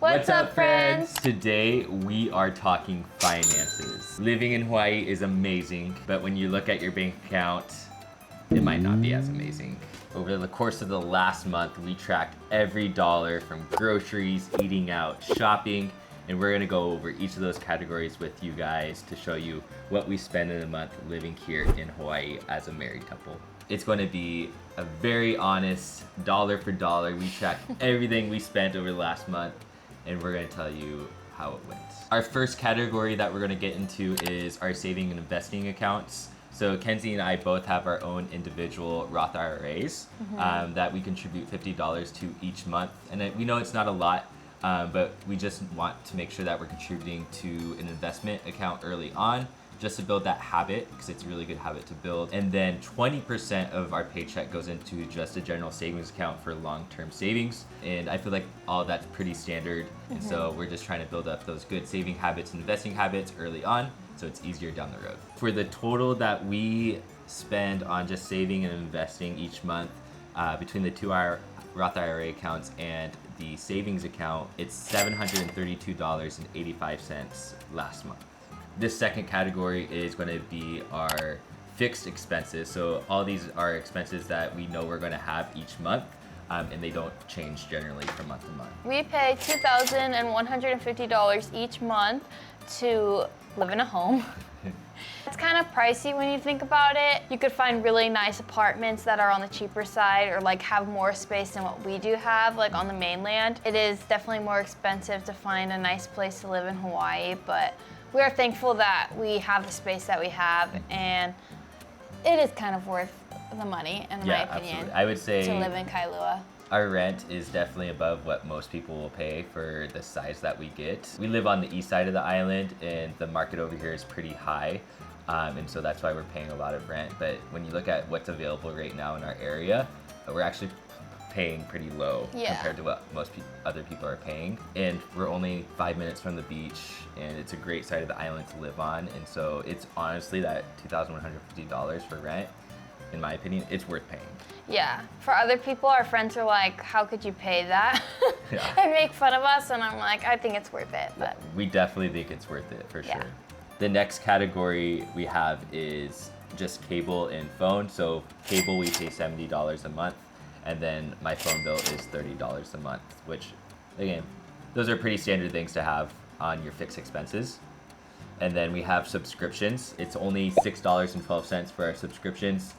What's up, friends? Today we are talking finances. Living in Hawaii is amazing, but when you look at your bank account, it might not be as amazing. Over the course of the last month, we tracked every dollar from groceries, eating out, shopping, and we're gonna go over each of those categories with you guys to show you what we spend in a month living here in Hawaii as a married couple. It's gonna be a very honest, dollar for dollar. We tracked everything we spent over the last month, and we're gonna tell you how it went. Our first category that we're gonna get into is our saving and investing accounts. So Kenzie and I both have our own individual Roth IRAs that we contribute $50 to each month. And we know it's not a lot, but we just want to make sure that we're contributing to an investment account early on, just to build that habit, because it's a really good habit to build. And then 20% of our paycheck goes into just a general savings account for long-term savings. And I feel like all that's pretty standard. And so we're just trying to build up those good saving habits and investing habits early on, so it's easier down the road. For the total that we spend on just saving and investing each month, between the two Roth IRA accounts and the savings account, it's $732.85 last month. This second category is going to be our fixed expenses. So all these are expenses that we know we're going to have each month, and they don't change generally from month to month. We pay $2,150 each month to live in a home. It's kind of pricey when you think about it. You could find really nice apartments that are on the cheaper side or like have more space than what we do have like on the mainland. It is definitely more expensive to find a nice place to live in Hawaii, but we are thankful that we have the space that we have, and it is kind of worth the money, in my opinion. Absolutely. I would say to live in Kailua. Our rent is definitely above what most people will pay for the size that we get. We live on the east side of the island, and the market over here is pretty high, and so that's why we're paying a lot of rent. But when you look at what's available right now in our area, we're actually paying pretty low compared to what most other people are paying. And we're only 5 minutes from the beach, and it's a great side of the island to live on. And so it's honestly that $2,150 for rent, in my opinion, it's worth paying. Yeah, for other people, our friends are like, how could you pay that? And make fun of us, and I'm like, I think it's worth it. But we definitely think it's worth it, for sure. The next category we have is just cable and phone. So cable, we pay $70 a month. And then my phone bill is $30 a month, which, again, those are pretty standard things to have on your fixed expenses. And then we have subscriptions. It's only $6.12 for our subscriptions.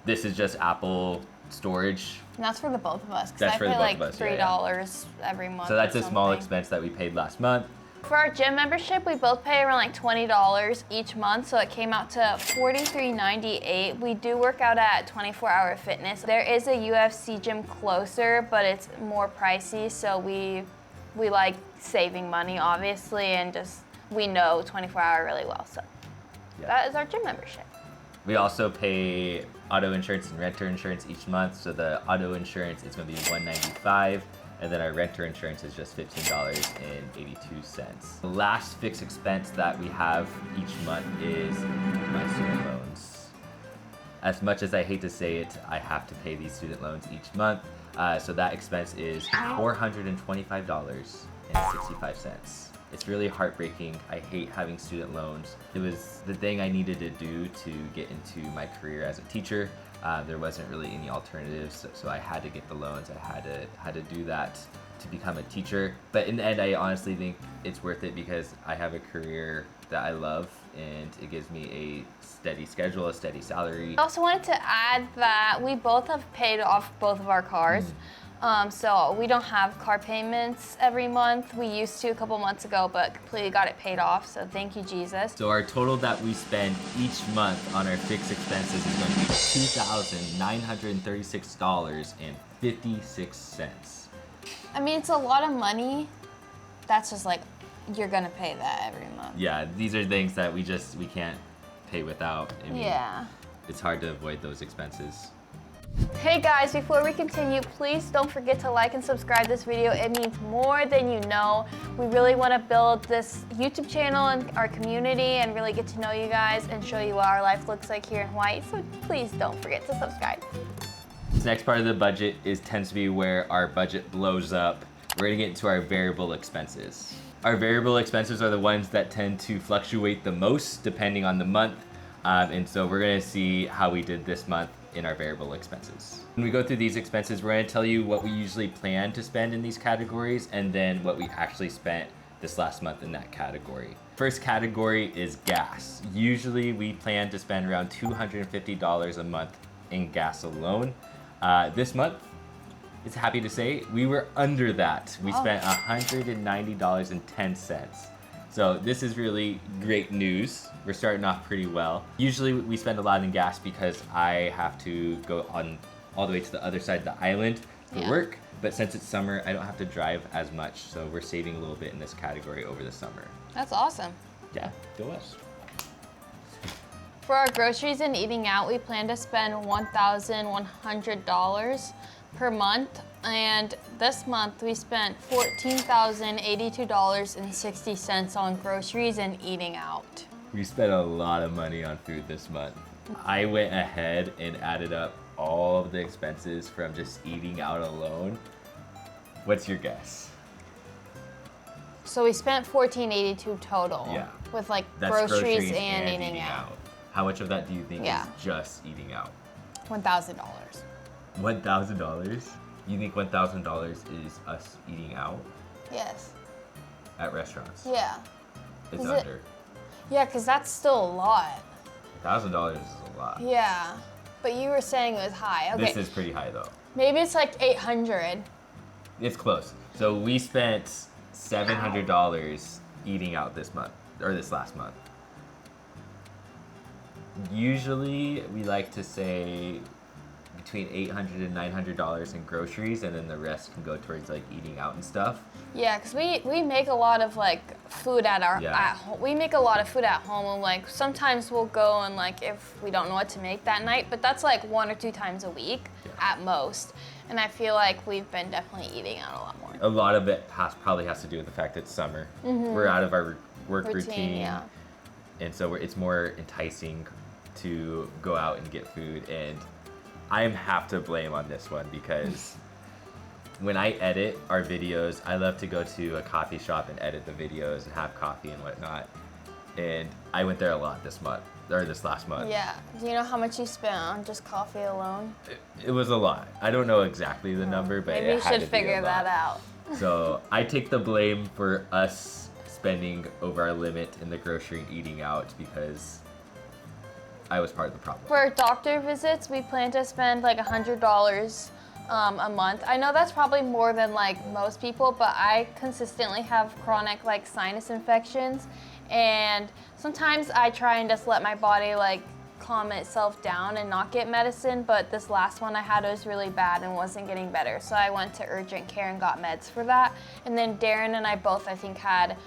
This is just Apple storage. And that's for the both of us, That's because I for pay the like both of us, $3 every month. So that's or a small something. expense that we paid last month. For our gym membership, we both pay around like $20 each month, so it came out to $43.98. We do work out at 24 Hour Fitness. There is a UFC gym closer, but it's more pricey, so we like saving money, obviously, and just we know 24 Hour really well, so that is our gym membership. We also pay auto insurance and renter insurance each month. So the auto insurance is going to be $195. And then our renter insurance is just $15.82. The last fixed expense that we have each month is my student loans. As much as I hate to say it, I have to pay these student loans each month. So that expense is $425.65. It's really heartbreaking. I hate having student loans. It was the thing I needed to do to get into my career as a teacher. There wasn't really any alternatives, so I had to get the loans. I had to do that to become a teacher. But in the end, I honestly think it's worth it because I have a career that I love, and it gives me a steady schedule, a steady salary. I also wanted to add that we both have paid off both of our cars. So we don't have car payments every month. We used to a couple months ago, but completely got it paid off. So thank you, Jesus. So our total that we spend each month on our fixed expenses is going to be $2,936.56. I mean, it's a lot of money. That's just like, you're gonna pay that every month. Yeah, these are things that we can't pay without. I mean, it's hard to avoid those expenses. Hey guys, before we continue, please don't forget to like and subscribe this video. It means more than you know. We really want to build this YouTube channel and our community and really get to know you guys and show you what our life looks like here in Hawaii. So please don't forget to subscribe. This next part of the budget tends to be where our budget blows up. we're gonna get into our variable expenses. Our variable expenses are the ones that tend to fluctuate the most depending on the month. And so we're gonna see how we did this month in our variable expenses. When we go through these expenses, we're gonna tell you what we usually plan to spend in these categories and then what we actually spent this last month in that category. First category is gas. Usually we plan to spend around $250 a month in gas alone. This month, it's happy to say, we were under that. We spent $190.10. So this is really great news. We're starting off pretty well. Usually we spend a lot in gas because I have to go on all the way to the other side of the island for work. But since it's summer, I don't have to drive as much. So we're saving a little bit in this category over the summer. That's awesome. Yeah, go us. For our groceries and eating out, we plan to spend $1,100 per month. And this month we spent $14,082.60 on groceries and eating out. We spent a lot of money on food this month. I went ahead and added up all of the expenses from just eating out alone. What's your guess? So we spent $14.82 total. Yeah. With like That's groceries and eating out. How much of that do you think is just eating out? $1,000. $1,000? You think $1,000 is us eating out Yes. at restaurants? Yeah. It's Is under. Yeah, because that's still a lot. $1,000 is a lot. Yeah. But you were saying it was high. Okay. This is pretty high though. Maybe it's like 800. It's close. So we spent $700 eating out this month, or this last month. Usually we like to say between $800 and $900 in groceries, and then the rest can go towards like eating out and stuff. Yeah, because we make a lot of like food at our at home. We make a lot of food at home, and like sometimes we'll go and like if we don't know what to make that night, but that's like 1 or 2 times a week at most. And I feel like we've been definitely eating out a lot more. A lot of it probably has to do with the fact it's summer. We're out of our work routine, and so it's more enticing to go out and get food. And I have to blame on this one because when I edit our videos, I love to go to a coffee shop and edit the videos and have coffee and whatnot. And I went there a lot this month, or this last month. Yeah. Do you know how much you spent on just coffee alone? It was a lot. I don't know exactly the number, but maybe it you had should to be figure a that lot. out. So I take the blame for us spending over our limit in the grocery and eating out because I was part of the problem. For doctor visits, we plan to spend like $100 a month. I know that's probably more than like most people, but I consistently have chronic like sinus infections, and sometimes I try and just let my body like calm itself down and not get medicine, but this last one I had was really bad and wasn't getting better, so I went to urgent care and got meds for that. And then Darren and I both, I think, had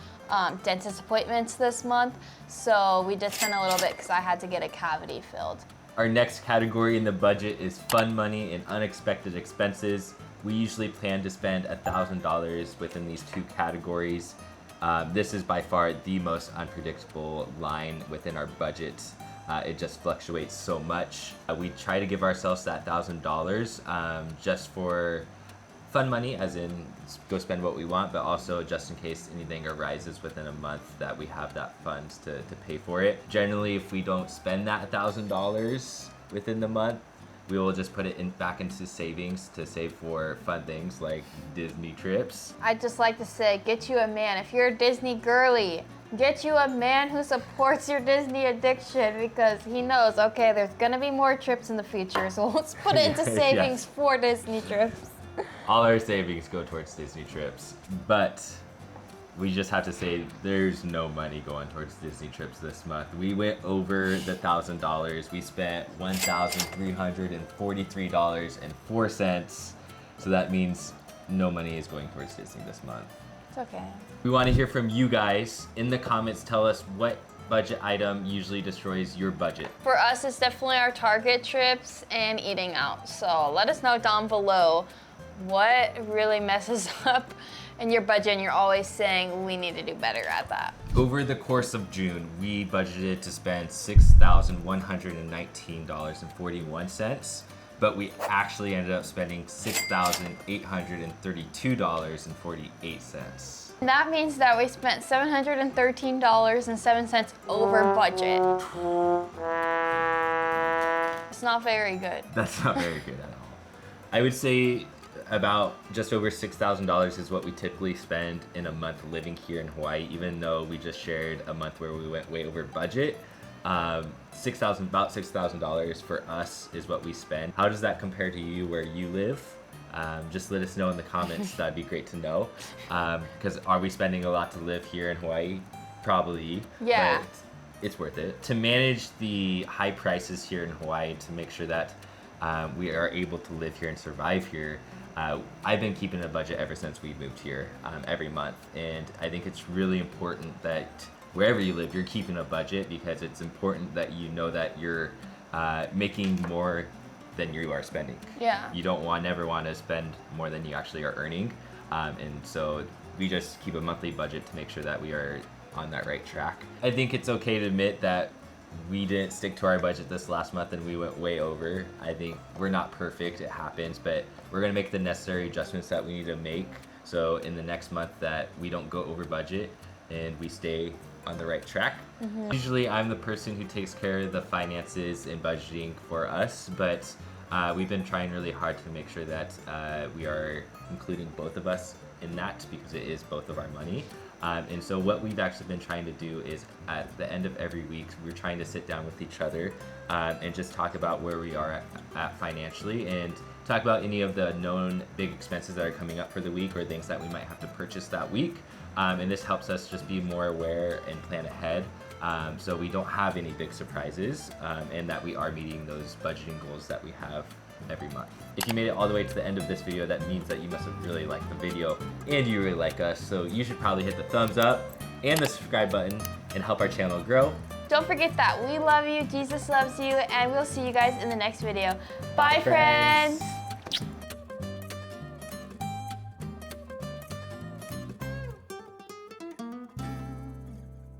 dentist appointments this month, so we did spend a little bit because I had to get a cavity filled. Our next category in the budget is fun money and unexpected expenses. We usually plan to spend $1,000 within these two categories. This is by far the most unpredictable line within our budget. It just fluctuates so much. We try to give ourselves that $1,000 just for fun money, as in go spend what we want, but also just in case anything arises within a month that we have that funds to pay for it. Generally, if we don't spend that $1,000 within the month, we will just put it back into savings to save for fun things like Disney trips. I'd just like to say, get you a man. If you're a Disney girly, get you a man who supports your Disney addiction, because he knows, okay, there's gonna be more trips in the future, so let's put it into savings for Disney trips. All our savings go towards Disney trips, but we just have to say there's no money going towards Disney trips this month. We went over the $1,000. We spent $1,343.04. So that means no money is going towards Disney this month. It's okay. We want to hear from you guys. In the comments, tell us what budget item usually destroys your budget. For us, it's definitely our Target trips and eating out. So let us know down below what really messes up in your budget and you're always saying we need to do better at that. Over the course of June, we budgeted to spend $6,119.41. but we actually ended up spending $6,832.48. That means that we spent $713.07 over budget. It's not very good. That's not very good at all. I would say about just over $6,000 is what we typically spend in a month living here in Hawaii, even though we just shared a month where we went way over budget. About $6,000 for us is what we spend. How does that compare to you where you live? Just let us know in the comments. That'd be great to know. Because are we spending a lot to live here in Hawaii? Probably. Yeah. But it's worth it. To manage the high prices here in Hawaii, to make sure that we are able to live here and survive here, I've been keeping a budget ever since we moved here, every month. And I think it's really important that wherever you live, you're keeping a budget, because it's important that you know that you're making more than you are spending. Yeah. You don't never want to spend more than you actually are earning. And so we just keep a monthly budget to make sure that we are on that right track. I think it's okay to admit that we didn't stick to our budget this last month and we went way over. I think we're not perfect, it happens, but we're gonna make the necessary adjustments that we need to make so in the next month that we don't go over budget and we stay on the right track. Usually I'm the person who takes care of the finances and budgeting for us, but we've been trying really hard to make sure that we are including both of us in that, because it is both of our money. And so what we've actually been trying to do is at the end of every week, we're trying to sit down with each other and just talk about where we are at financially, and talk about any of the known big expenses that are coming up for the week or things that we might have to purchase that week. And this helps us just be more aware and plan ahead, so we don't have any big surprises, and that we are meeting those budgeting goals that we have every month. If you made it all the way to the end of this video, that means that you must have really liked the video and you really like us. So you should probably hit the thumbs up and the subscribe button and help our channel grow. Don't forget that we love you, Jesus loves you, and we'll see you guys in the next video. Bye, friends.